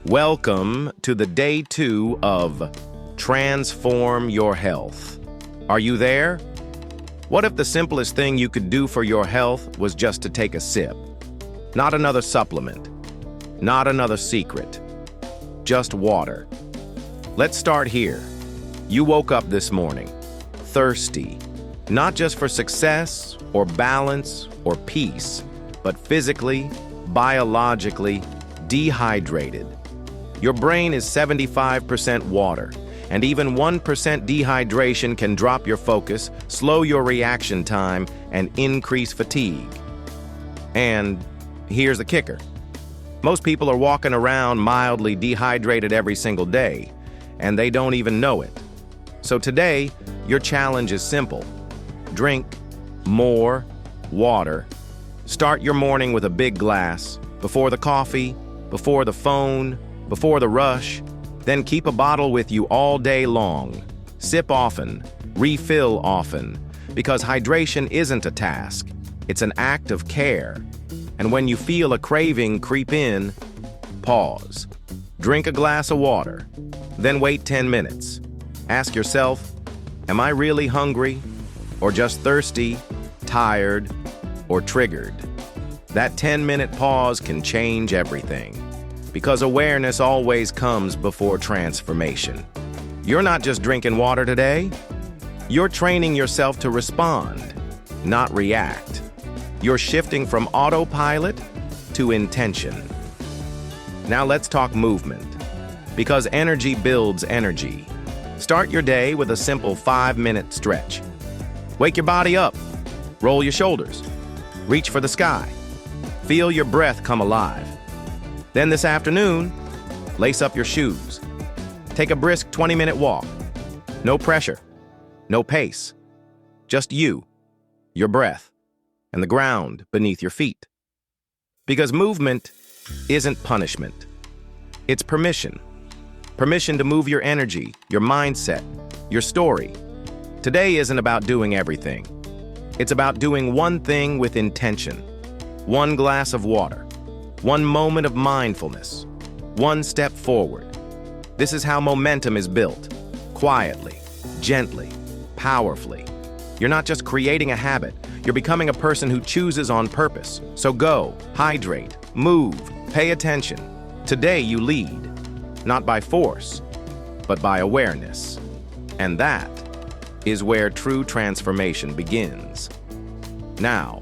Welcome to the day 2 of Transform Your Health. Are you there? What if the simplest thing you could do for your health was just to take a sip? Not another supplement, not another secret, just water. Let's start here. You woke up this morning, thirsty, not just for success or balance or peace, but physically, biologically, dehydrated. Your brain is 75% water, and even 1% dehydration can drop your focus, slow your reaction time, and increase fatigue. And here's the kicker. Most people are walking around mildly dehydrated every single day, and they don't even know it. So today, your challenge is simple. Drink more water. Start your morning with a big glass, before the coffee, before the phone, before the rush, then keep a bottle with you all day long. Sip often, refill often, because hydration isn't a task, it's an act of care. And when you feel a craving creep in, pause. Drink a glass of water, then wait 10 minutes. Ask yourself, am I really hungry, or just thirsty, tired, or triggered? That 10-minute pause can change everything. Because awareness always comes before transformation. You're not just drinking water today, you're training yourself to respond, not react. You're shifting from autopilot to intention. Now let's talk movement, because energy builds energy. Start your day with a simple 5-minute stretch. Wake your body up, roll your shoulders, reach for the sky, feel your breath come alive. Then this afternoon, lace up your shoes. Take a brisk 20-minute walk. No pressure, no pace. Just you, your breath, and the ground beneath your feet. Because movement isn't punishment. It's permission. Permission to move your energy, your mindset, your story. Today isn't about doing everything. It's about doing one thing with intention. One glass of water. One moment of mindfulness, one step forward. This is how momentum is built, quietly, gently, powerfully. You're not just creating a habit, you're becoming a person who chooses on purpose. So go, hydrate, move, pay attention. Today you lead, not by force, but by awareness. And that is where true transformation begins. Now,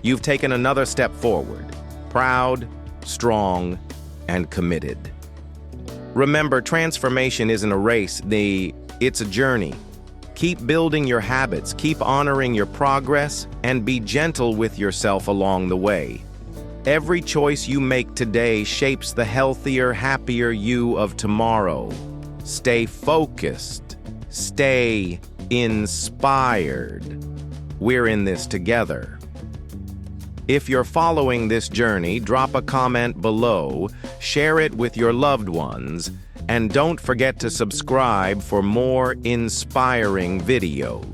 you've taken another step forward. Proud, strong, and committed. Remember, transformation isn't a race, it's a journey. Keep building your habits, keep honoring your progress, and be gentle with yourself along the way. Every choice you make today shapes the healthier, happier you of tomorrow. Stay focused. Stay inspired. We're in this together. If you're following this journey, drop a comment below, share it with your loved ones, and don't forget to subscribe for more inspiring videos.